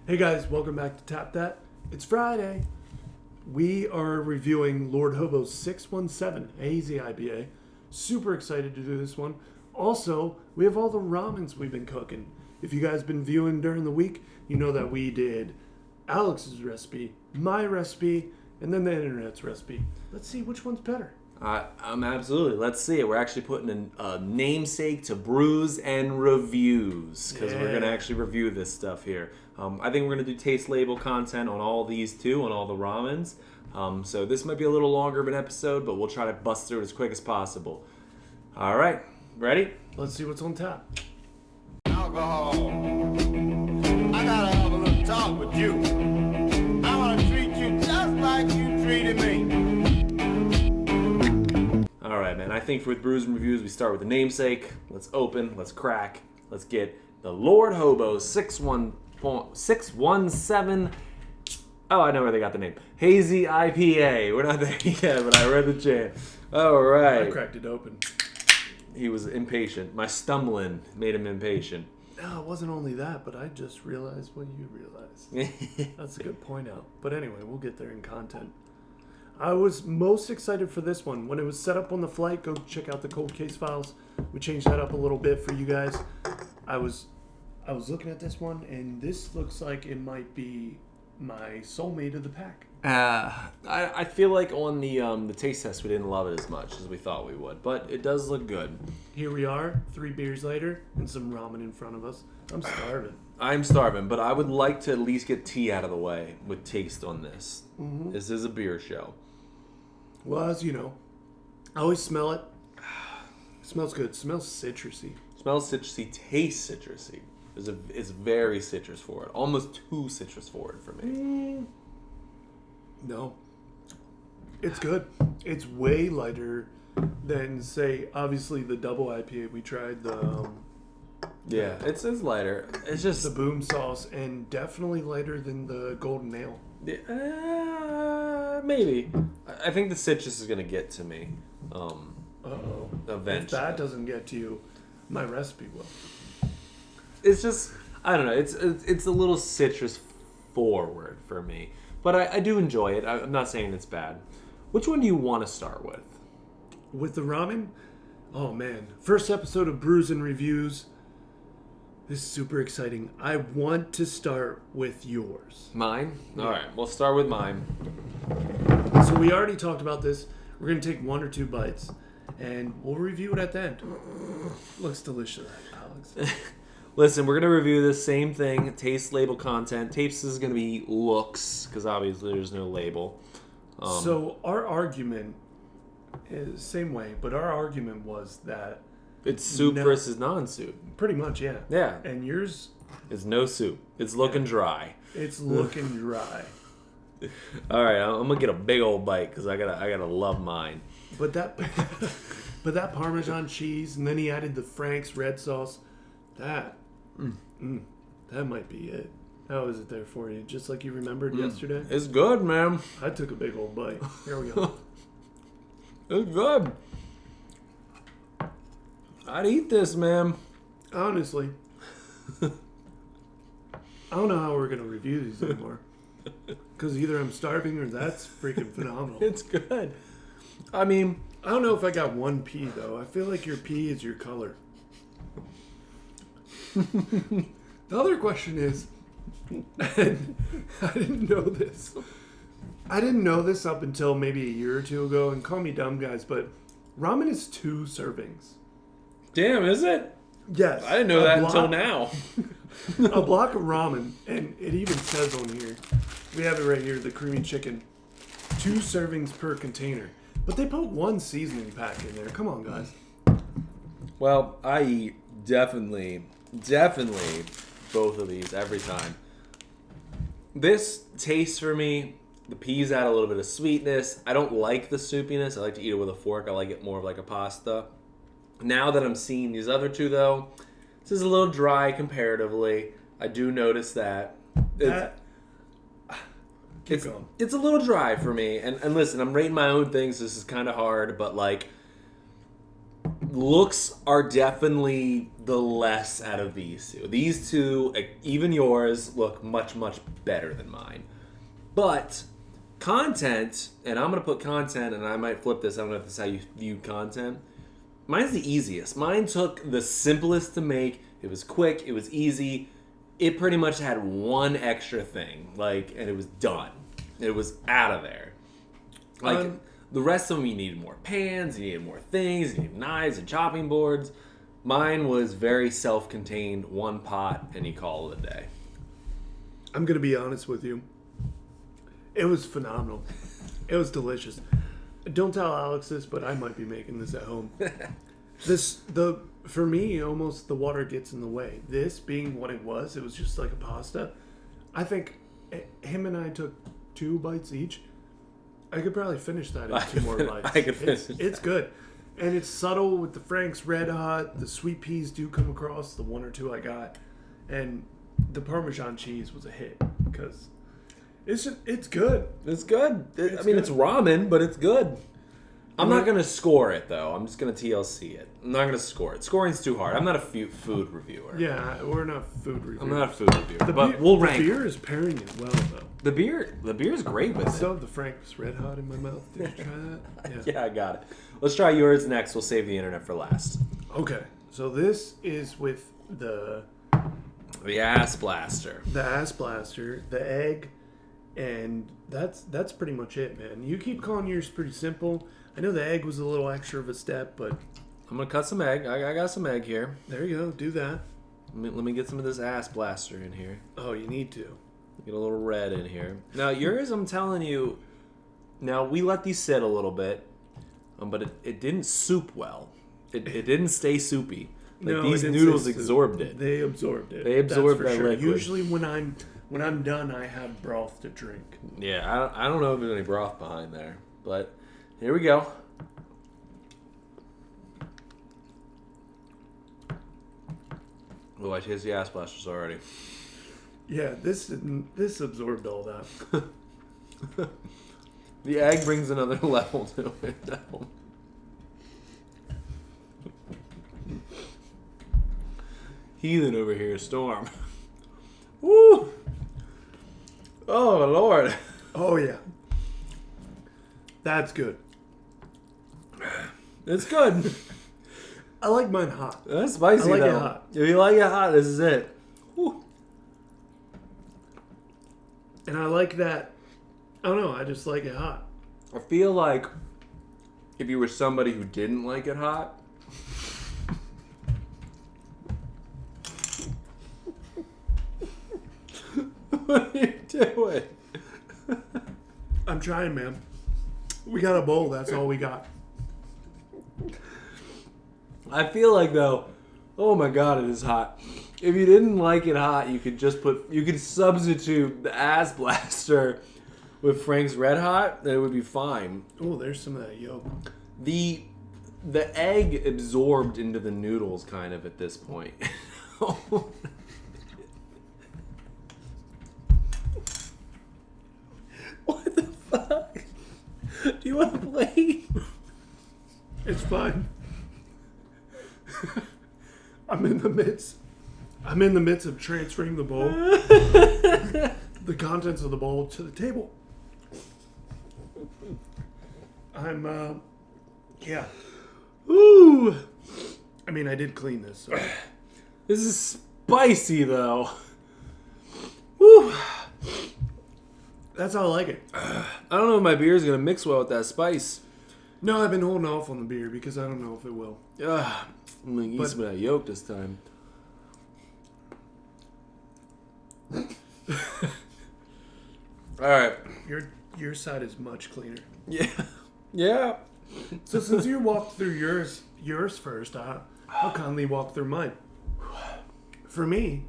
Hey guys, welcome back to Tap That. It's Friday. We are reviewing Lord Hobo's 617 Hazy IPA. Super excited to do this one. Also, we have all the ramens we've been cooking. If you guys been viewing during the week, you know that we did Alex's recipe, my recipe, and then the internet's recipe. Let's see which one's better. Absolutely. Let's see it. We're actually putting a namesake to Brews and Reviews because we're going to actually review this stuff here. I think we're going to do taste label content on all these too, on all the ramens. So this might be a little longer of an episode, but we'll try to bust through it as quick as possible. All right. Ready? Let's see what's on tap. Alcohol. I gotta have a little talk with you. I want to treat you just like you treated me. All right, man. I think for Brews and Reviews, we start with the namesake. Let's open. Let's crack. Let's get the Lord Hobo 617. Oh, I know where they got the name. Hazy IPA. We're not there yet, but I read the chant. All right. I cracked it open. He was impatient. My stumbling made him impatient. No, it wasn't only that, but I just realized what you realized. That's a good point out. But anyway, we'll get there in content. I was most excited for this one. When it was set up on the flight, go check out the cold case files. We changed that up a little bit for you guys. I was looking at this one, and this looks like it might be my soulmate of the pack. I feel like on the taste test we didn't love it as much as we thought we would, but it does look good. Here we are, 3 beers later, and some ramen in front of us. I'm starving. I'm starving, but I would like to at least get tea out of the way with taste on this. Mm-hmm. This is a beer show. Well, as you know, I always smell it. It smells good. It smells citrusy. Smells citrusy, tastes citrusy. It's very citrus forward. Almost too citrus forward for me. No. It's good. It's way lighter than, say, obviously the double IPA we tried. It's lighter. It's just the boom sauce, and definitely lighter than the golden ale. Maybe. I think the citrus is gonna get to me. Eventually. If that doesn't get to you, my recipe will. It's just, I don't know. It's a little citrus forward for me, but I do enjoy it. I'm not saying it's bad. Which one do you want to start with? With the ramen? Oh man, first episode of Brews and Reviews. This is super exciting. I want to start with yours. Mine? Yeah. All right, we'll start with mine. So we already talked about this. We're going to take 1 or 2 bites, and we'll review it at the end. Looks delicious, Alex. Listen, we're going to review this same thing, taste label content. Taste is going to be looks, because obviously there's no label. So our argument is same way, but our argument was that it's soup versus non-soup. Pretty much, yeah. Yeah. And yours is no soup. It's looking dry. It's looking dry. All right, I'm gonna get a big old bite because I gotta love mine. But that Parmesan cheese, and then he added the Frank's red sauce. That might be it. How is it there for you? Just like you remembered yesterday? It's good, man. I took a big old bite. Here we go. It's good. I'd eat this, man. Honestly. I don't know how we're going to review these anymore. Because either I'm starving or that's freaking phenomenal. It's good. I mean, I don't know if I got one pea, though. I feel like your pea is your color. The other question is, I didn't know this. I didn't know this up until maybe a year or 2 ago, and call me dumb, guys, but ramen is 2 servings. Damn, is it? Yes. I didn't know that until now. A block of ramen, and it even says on here, we have it right here, the creamy chicken, 2 servings per container. But they put 1 seasoning pack in there. Come on, guys. Well, I eat definitely both of these every time. This tastes for me, the peas add a little bit of sweetness. I don't like the soupiness. I like to eat it with a fork. I like it more of like a pasta. Now that I'm seeing these other 2, though, this is a little dry comparatively. I do notice that. It's a little dry for me. And listen, I'm rating my own things. This is kind of hard, but like, looks are definitely the less out of these two. These two, even yours, look much, much better than mine. But content, and I'm going to put content, and I might flip this, I don't know if this is how you view content. Mine's the easiest. Mine took the simplest to make. It was quick. It was easy. It pretty much had one extra thing, and it was done. It was out of there. The rest of them, you needed more pans, you needed more things, you needed knives and chopping boards. Mine was very self-contained, one pot, and you call it a day. I'm going to be honest with you. It was phenomenal. It was delicious. Don't tell Alex this, but I might be making this at home. For me, almost the water gets in the way. This being what it was just like a pasta. I think him and I took 2 bites each. I could probably finish that in 2 more bites. I could finish It's good. And it's subtle with the Frank's Red Hot. The sweet peas do come across, the 1 or 2 I got. And the Parmesan cheese was a hit because it's good. It's good. It's good. It's ramen, but it's good. I'm not going to score it, though. I'm just going to TLC it. I'm not going to score it. Scoring's too hard. I'm not a food reviewer. Yeah, we're not food reviewers. I'm not a food reviewer. We'll rank. The beer is pairing it well, though. The beer's great with I it. still have the Frank's Red Hot in my mouth. Did you try that? Yeah, I got it. Let's try yours next. We'll save the internet for last. Okay, so this is with the ass blaster. The ass blaster, the egg, and that's pretty much it, man. You keep calling yours pretty simple. I know the egg was a little extra of a step, but I'm gonna cut some egg. I got some egg here. There you go. Do that. Let me get some of this ass blaster in here. Oh, you need to. Get a little red in here. Now yours, I'm telling you. Now we let these sit a little bit, but it didn't soup well. It didn't stay soupy. These noodles absorbed it. They absorbed it. They absorbed that liquid. Usually when I'm done, I have broth to drink. Yeah, I don't know if there's any broth behind there, but here we go. Oh, I taste the ass blasters already. Yeah, this absorbed all that. The egg brings another level to it. Heathen over here, Storm. Woo! Oh, Lord. Oh, yeah. That's good. It's good. I like mine hot. That's spicy, I like though. it hot. If you like it hot, this is it. Woo. And I like that. I don't know. I just like it hot. I feel like if you were somebody who didn't like it hot, what are you doing? I'm trying, man. We got a bowl. That's all we got. I feel like, though, oh my god, it is hot. If you didn't like it hot, you could substitute the ass blaster with Frank's Red Hot, and it would be fine. Oh, there's some of that yolk. The egg absorbed into the noodles kind of at this point. What the fuck? Do you want to play? It's fine. I'm in the midst of transferring the bowl, the contents of the bowl to the table. Yeah. Ooh. I mean, I did clean this. So. This is spicy, though. Woo. That's how I like it. I don't know if my beer is going to mix well with that spice. No, I've been holding off on the beer because I don't know if it will. I'm going to eat some of that yolk this time. Alright. Your side is much cleaner. Yeah. Yeah. So since you walked through yours first, I'll kindly walk through mine. For me,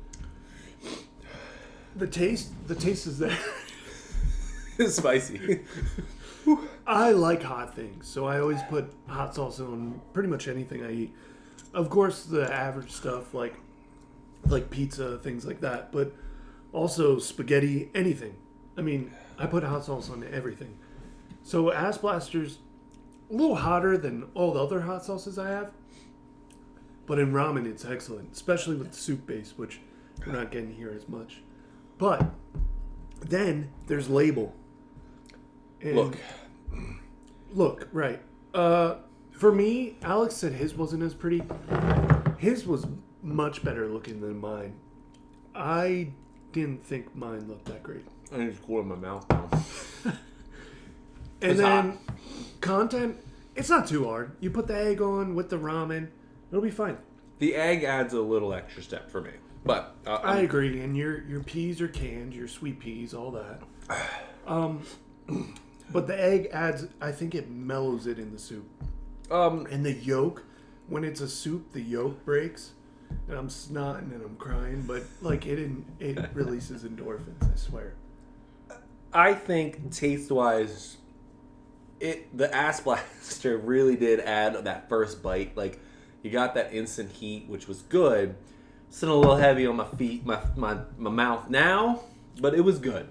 the taste is there. It's spicy. I like hot things, so I always put hot sauce on pretty much anything I eat. Of course, the average stuff like pizza, things like that, but also spaghetti, anything. I mean, I put hot sauce on everything. So Ass Blaster's a little hotter than all the other hot sauces I have, But in ramen, it's excellent, especially with the soup base, which we're not getting here as much. But then there's label. And look, right. For me, Alex said his wasn't as pretty. His was much better looking than mine. I didn't think mine looked that great. I need to cool in my mouth now. And It's then hot. content, it's not too hard. You put the egg on with the ramen, it'll be fine. The egg adds a little extra step for me. But I agree. And your peas are canned, your sweet peas, all that. But the egg adds, I think it mellows it in the soup. And the yolk, when it's a soup, the yolk breaks. And I'm snotting and I'm crying, but like it releases endorphins, I swear. I think taste-wise, the ass blaster really did add that first bite. Like, you got that instant heat, which was good. Still a little heavy on my feet, my mouth now, but it was good.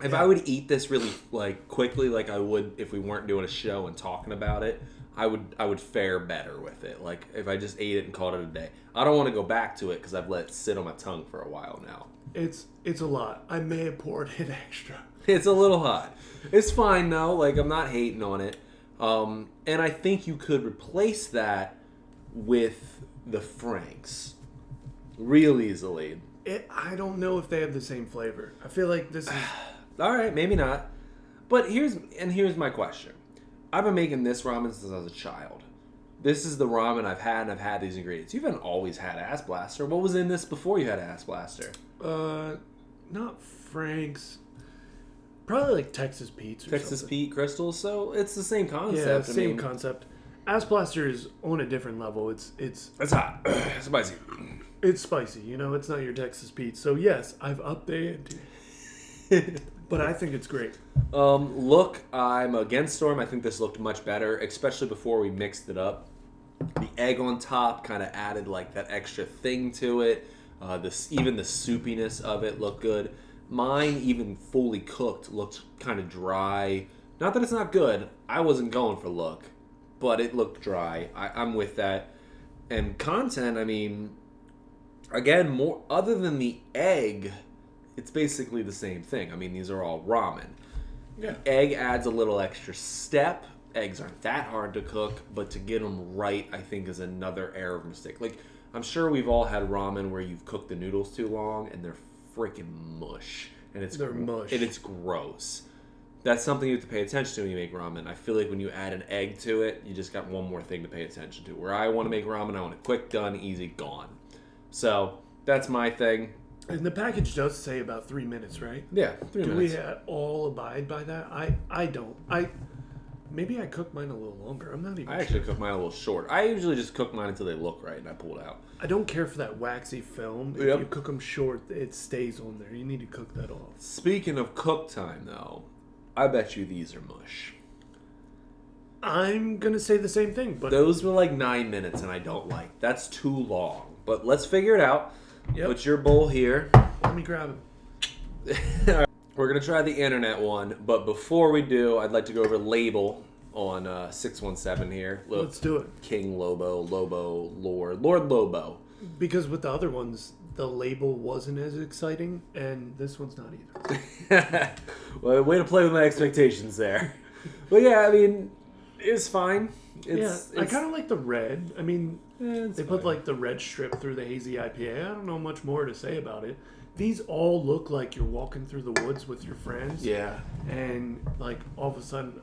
If I would eat this really like quickly, like I would if we weren't doing a show and talking about it, I would fare better with it. Like if I just ate it and called it a day. I don't want to go back to it because I've let it sit on my tongue for a while now. It's a lot. I may have poured it extra. It's a little hot. It's fine though. Like I'm not hating on it. And I think you could replace that with the Franks real easily. I don't know if they have the same flavor. I feel like this is... All right, maybe not. But here's my question. I've been making this ramen since I was a child. This is the ramen I've had, and I've had these ingredients. You haven't always had Ass Blaster. What was in this before you had Ass Blaster? Not Frank's. Probably like Texas Pete's or Texas something. Pete Crystals. So it's the same concept. Yeah, same concept. Ass Blaster is on a different level. It's hot. It's spicy. It's spicy. You know, it's not your Texas Pete. So yes, I've updated. But I think it's great. Look, I'm against Storm. I think this looked much better, especially before we mixed it up. The egg on top kind of added like that extra thing to it. Even the soupiness of it looked good. Mine, even fully cooked, looked kind of dry. Not that it's not good. I wasn't going for look, but it looked dry. I'm with that. And content, I mean, again, more other than the egg, it's basically the same thing. I mean, these are all ramen. Yeah. Egg adds a little extra step. Eggs aren't that hard to cook, but to get them right, I think, is another error of mistake. Like, I'm sure we've all had ramen where you've cooked the noodles too long and they're freaking mush. And they're mush. And it's gross. That's something you have to pay attention to when you make ramen. I feel like when you add an egg to it, you just got one more thing to pay attention to. Where I want to make ramen, I want it quick, done, easy, gone. So, that's my thing. And the package does say about 3 minutes, right? Yeah, 3 minutes. Do we all abide by that? I don't. Maybe I cook mine a little longer. I'm not even I actually cook mine a little short. I usually just cook mine until they look right and I pull it out. I don't care for that waxy film. If you cook them short, it stays on there. You need to cook that off. Speaking of cook time, though, I bet you these are mush. I'm going to say the same thing. But those were like 9 minutes and I don't like. That's too long. But let's figure it out. Yep. Put your bowl here. Let me grab it. We're going to try the internet one, but before we do, I'd like to go over label on 617 here. Look, let's do it. King Lobo, Lord Lobo. Because with the other ones, the label wasn't as exciting, and this one's not either. Well, way to play with my expectations there. But yeah, I mean, it's fine. It's I kind of like the red. I mean, they fine. put like the red strip through the Hazy IPA. I don't know much more to say about it. These all look like you're walking through the woods with your friends. Yeah. And like all of a sudden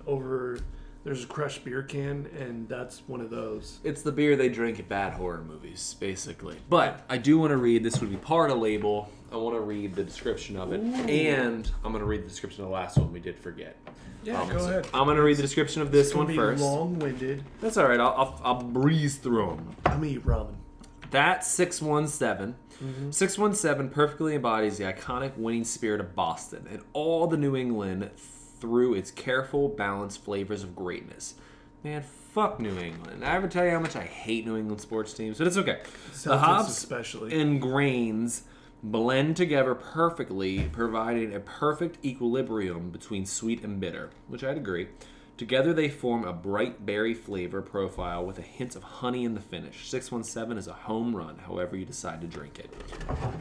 there's a crushed beer can, and that's one of those. It's the beer they drink at bad horror movies, basically. But I do want to read, this would be part of label. I want to read the description of it. Ooh. And I'm going to read the description of the last one we did forget. Yeah, go ahead. I'm going to read the description of this one first. Long-winded. That's all right. I'll breeze through them. I'm gonna eat ramen. That's 617. 617 perfectly embodies the iconic winning spirit of Boston and all the New England through its careful, balanced flavors of greatness. Man, fuck New England. I ever tell you how much I hate New England sports teams? But it's okay. The hops especially. and grains blend together perfectly, providing a perfect equilibrium between sweet and bitter, which I'd agree. Together they form a bright berry flavor profile with a hint of honey in the finish. 617 is a home run, however you decide to drink it.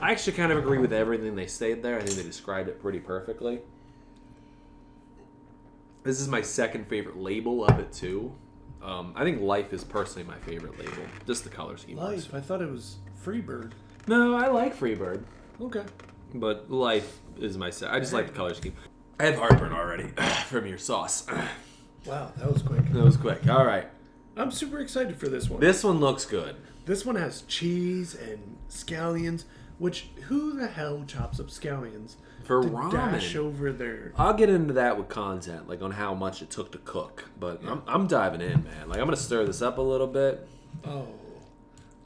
I actually kind of agree with everything they said there. I think they described it pretty perfectly. This is my second favorite label of it, too. I think Life is personally my favorite label. Just the color scheme. Life? I thought it was Freebird. No, I like Freebird. Okay. But Life is my I just like the color scheme. I have heartburn already from your sauce. Wow, that was quick. That was quick. All right. I'm super excited for this one. This one looks good. This one has cheese and scallions, which who the hell chops up scallions For to ramen. dash over there? I'll get into that with content, like on how much it took to cook. But I'm diving in, man. Like I'm gonna stir this up a little bit.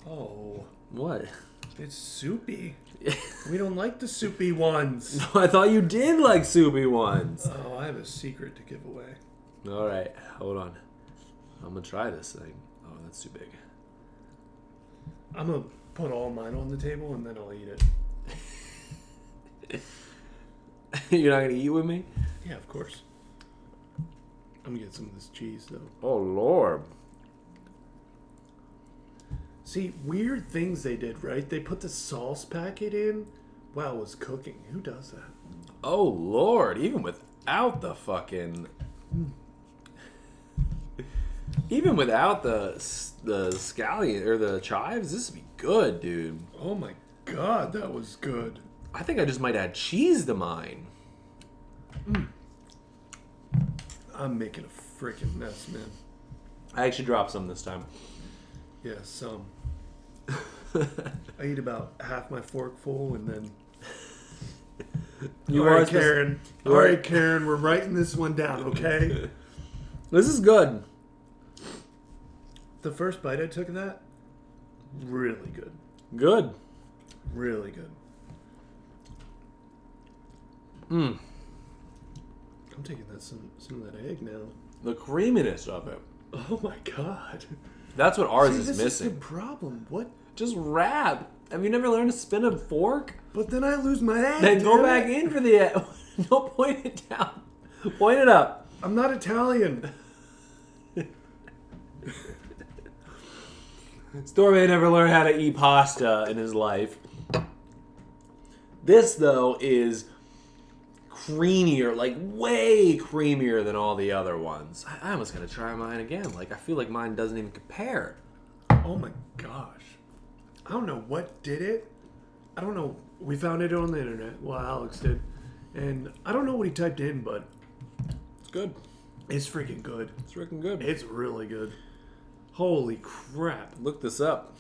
Oh, What? it's soupy. We don't like the soupy ones. No, I thought you did like soupy ones. Oh, I have a secret to give away. All right, hold on. I'm gonna try this thing. Oh, that's too big. I'm gonna put all mine on the table and then I'll eat it. You're not gonna eat with me? Yeah, of course. I'm gonna get some of this cheese though. Oh Lord. See, weird things they did, right? They put the sauce packet in while it was cooking. Who does that? Oh Lord. Even without the fucking. Even without the scallion or the chives, this would be good, dude. Oh my god, that was good. I think I just might add cheese to mine. I'm making a freaking mess, man. I actually dropped some this time. Yeah, some. I eat about half my fork full and then. You All are right, Karen. All right, Karen, we're writing this one down, okay? This is good. The first bite I took of that, really good. Good. Really good. Mm. I'm taking that some of that egg now. The creaminess of it. Oh my god. That's what ours See, is this missing. is the problem. What? Just wrap. Have you never learned to spin a fork? But then I lose my egg. Then go damn back it. in for the egg. Don't point it down. Point it up. I'm not Italian. Stormy never learned how to eat pasta in his life. This, though, is creamier, like way creamier than all the other ones. I almost gotta try mine again. Like, I feel like mine doesn't even compare. Oh my gosh. I don't know what did it. I don't know. We found it on the internet. Well, Alex did. And I don't know what he typed in, but It's good. it's freaking good. It's freaking good. It's really good. Holy crap. Look this up.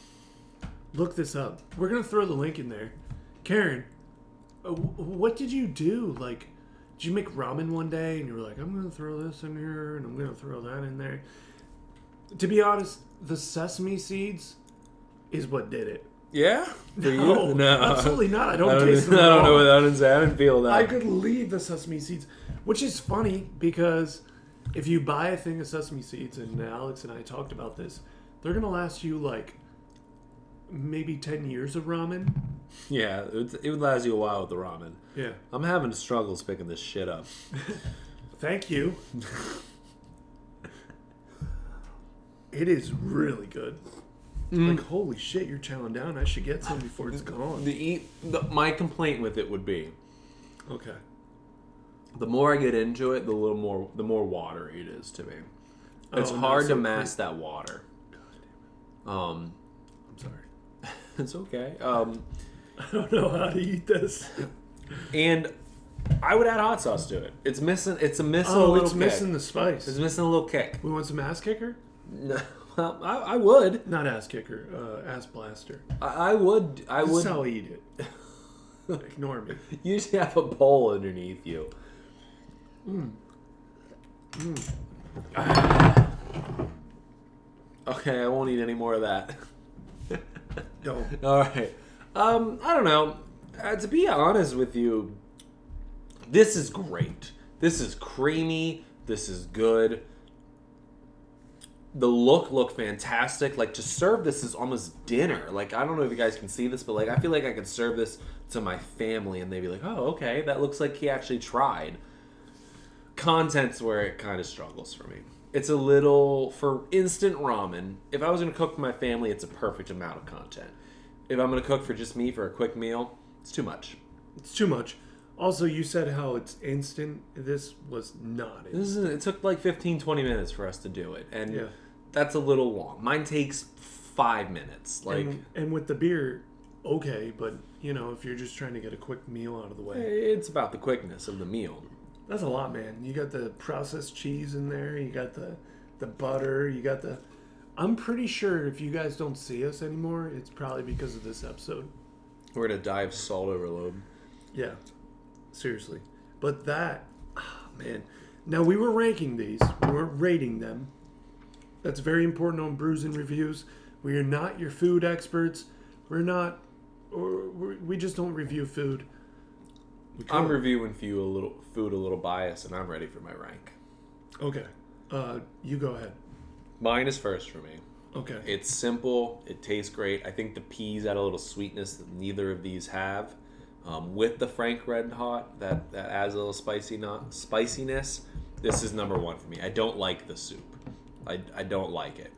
Look this up. We're going to throw the link in there. Karen, what did you do? Like, did you make ramen one day and you were like, I'm going to throw this in here and I'm going to throw that in there? To be honest, the sesame seeds is what did it. Yeah? For No, you? No. absolutely not. I don't taste them I at don't know all. what that is. I didn't feel that. I could leave the sesame seeds, which is funny because if you buy a thing of sesame seeds, and Alex and I talked about this, they're going to last you like maybe 10 years of ramen. Yeah, it would last you a while with the ramen. Yeah. I'm having struggles picking this shit up. Thank you. It is really good. Like, holy shit, you're chowing down. I should get some before it's gone. My complaint with it would be, Okay. the more I get into it, the more watery it is to me. It's Oh, no, hard so to mask that water. I'm sorry. It's okay. I don't know how to eat this. And I would add hot sauce to it. It's missing. It's missing a Oh, little it's kick. missing the spice. It's missing a little kick. We want some ass kicker? No, well, I would. Not ass kicker, ass blaster. I would. I This would. is how I eat it. Ignore me. You should have a bowl underneath you. Okay, I won't eat any more of that. Don't. All right. I don't know. To be honest with you, this is great. This is creamy. This is good. The look fantastic. Like, to serve this is almost dinner. Like, I don't know if you guys can see this, but like, I feel like I could serve this to my family and they'd be like, oh, okay, that looks like he actually tried. content's where it kind of struggles for me. It's a little, for instant ramen, if I was going to cook for my family, it's a perfect amount of content. If I'm going to cook for just me for a quick meal, it's too much. It's too much. Also, you said how it's instant. This was not instant. It took like 15, 20 minutes for us to do it. And Yeah. that's a little long. Mine takes 5 minutes. Like, and with the beer, okay, but you know, if you're just trying to get a quick meal out of the way, it's about the quickness of the meal. that's a lot, man. You got the processed cheese in there. You got the butter. You got the. I'm pretty sure if you guys don't see us anymore, it's probably because of this episode. We're going to die of salt overload. Yeah, seriously. But that, man. Now, we were ranking these. We weren't rating them. That's very important on Brews and Reviews. We are not your food experts. We're not, we just don't review food. I'm reviewing food a little biased, and I'm ready for my rank. Okay. You go ahead. Mine is first for me. Okay. It's simple. It tastes great. I think the peas add a little sweetness that neither of these have. With the Frank Red Hot, that adds a little spiciness. This is number one for me. I don't like the soup. I don't like it.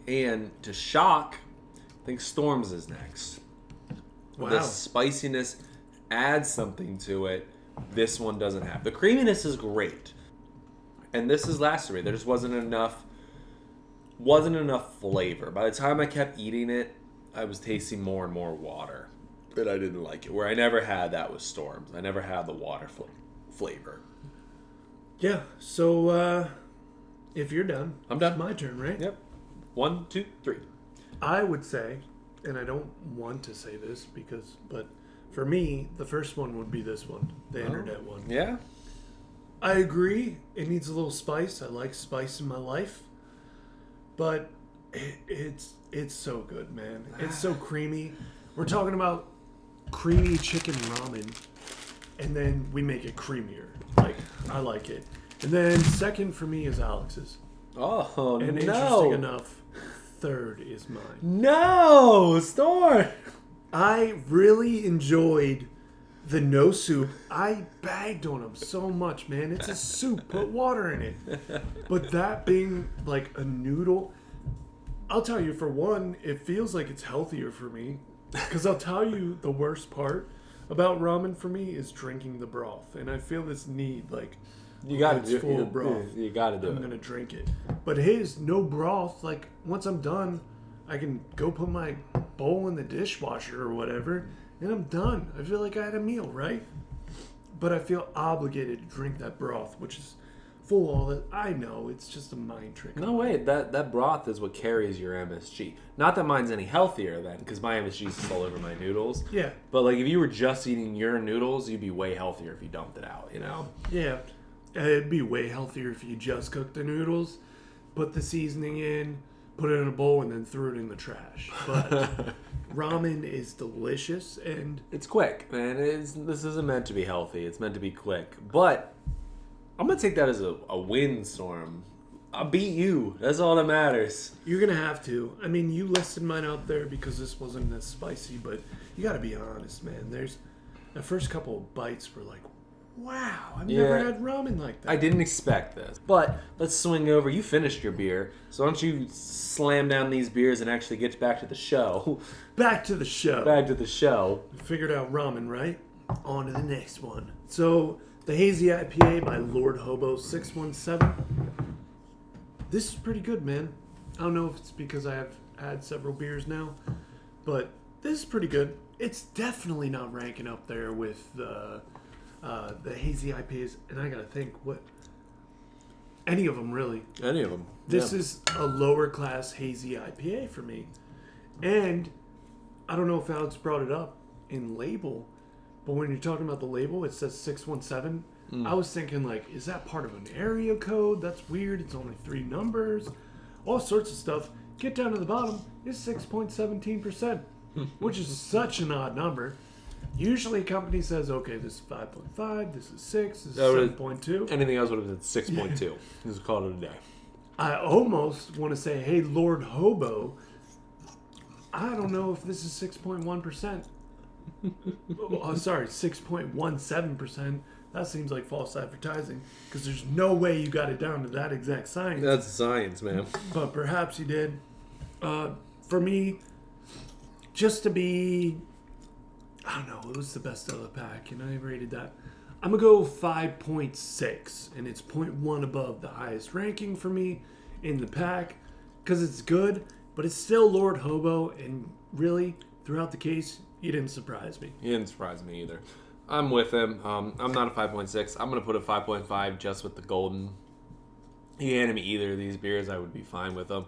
And to shock, I think Storm's is next. Wow. The spiciness adds something to it. This one doesn't have. The creaminess is great. And this is last for me. There just wasn't enough flavor. By the time I kept eating it, I was tasting more and more water. But I didn't like it. Where I never had that with Storms. I never had the water flavor. Yeah, so if you're done, I'm done. It's my turn, right? Yep. 1, 2, 3. I would say, and I don't want to say this but for me, the first one would be this one, the internet one. Yeah? I agree. It needs a little spice. I like spice in my life. But it's so good, man. It's so creamy. We're talking about creamy chicken ramen, and then we make it creamier. Like, I like it. And then second for me is Alex's. Oh, And no. interesting enough, third is mine. No! Storm! I really enjoyed the no soup. I bagged on them so much, man. It's a soup. Put water in it. But that being like a noodle, I'll tell you, for one, it feels like it's healthier for me. Because I'll tell you, the worst part about ramen for me is drinking the broth. And I feel this need, like, You gotta it's do full of broth. You gotta do I'm it. going to drink it. But his, no broth, like, once I'm done, I can go put my bowl in the dishwasher or whatever, and I'm done. I feel like I had a meal, right? But I feel obligated to drink that broth, which is full of all that. I know, it's just a mind trick. No way, that broth is what carries your MSG. Not that mine's any healthier then, because my MSG is all over my noodles. Yeah. But like if you were just eating your noodles, you'd be way healthier if you dumped it out, you know? Yeah. It'd be way healthier if you just cooked the noodles, put the seasoning in, put it in a bowl, and then threw it in the trash. But ramen is delicious, and It's quick, man. This isn't meant to be healthy. It's meant to be quick. But I'm going to take that as a win, Storm. I'll beat you. That's all that matters. you're going to have to. I mean, you listed mine out there because this wasn't as spicy, but you got to be honest, man. The first couple of bites were like, wow, I've never had ramen like that. I didn't expect this. But let's swing over. You finished your beer. So why don't you slam down these beers and actually get back to the show. Back to the show. Back to the show. We figured out ramen, right? On to the next one. So, the Hazy IPA by Lord Hobo 617. This is pretty good, man. I don't know if it's because I have had several beers now, but this is pretty good. It's definitely not ranking up there with the Hazy IPAs, and I gotta think, what? Any of them, really. Any of them. This is a lower class Hazy IPA for me. And I don't know if Alex brought it up in label, but when you're talking about the label, it says 617. I was thinking, like, is that part of an area code? That's weird. It's only 3 numbers. All sorts of stuff. Get down to the bottom. It's 6.17%, which is such an odd number. Usually a company says, okay, this is 5.5, this is 6, this is 7.2. Anything else would have been 6.2. Just call it a day. I almost want to say, hey, Lord Hobo, I don't know if this is 6.1%. Oh, sorry, 6.17%. that seems like false advertising because there's no way you got it down to that exact science. That's science, man. But perhaps you did. For me, just to be, I don't know, it was the best of the pack, and I rated that. I'm going to go 5.6, and it's 0.1 above the highest ranking for me in the pack because it's good, but it's still Lord Hobo, and really, throughout the case, you didn't surprise me. He didn't surprise me either. I'm with him. I'm not a 5.6. I'm going to put a 5.5 just with the golden. You handed me either of these beers, I would be fine with them.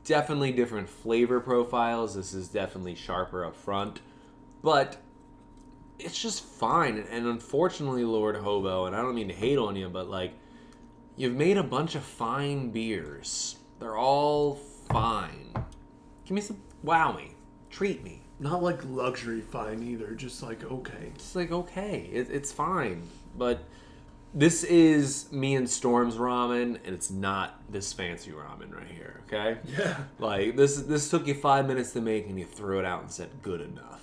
Definitely different flavor profiles. This is definitely sharper up front, but it's just fine. And unfortunately, Lord Hobo, and I don't mean to hate on you, but like, you've made a bunch of fine beers. They're all fine. Give me some, wow me, treat me. Not like luxury fine either, just like okay. It's like, okay, it's fine. But this is me and Storm's ramen, and it's not this fancy ramen right here, okay? Yeah. Like, this took you 5 minutes to make, and you threw it out and said, good enough.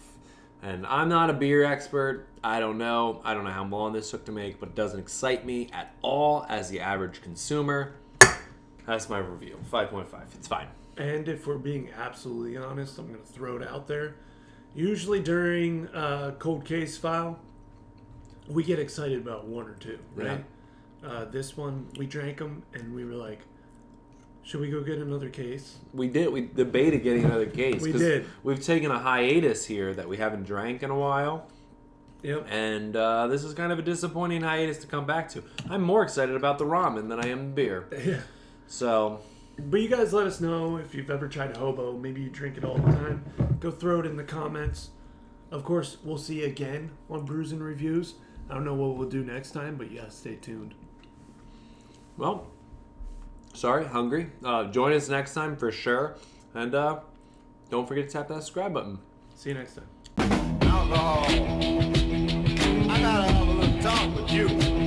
And I'm not a beer expert. I don't know how long this took to make, but it doesn't excite me at all as the average consumer. That's my review. 5.5. It's fine. And if we're being absolutely honest, I'm going to throw it out there. Usually during cold case file, we get excited about one or two, right? Yeah. This one, we drank them, and we were like, should we go get another case? We did. We debated getting another case. We did. We've taken a hiatus here that we haven't drank in a while. Yep. And this is kind of a disappointing hiatus to come back to. I'm more excited about the ramen than I am the beer. Yeah. So... But you guys let us know if you've ever tried Hobo. Maybe you drink it all the time. Go throw it in the comments. Of course, we'll see you again on Brews and Reviews. I don't know what we'll do next time, but yeah, stay tuned. Well, sorry, hungry. Join us next time for sure. And don't forget to tap that subscribe button. See you next time. Alcohol. I gotta have a little talk with you.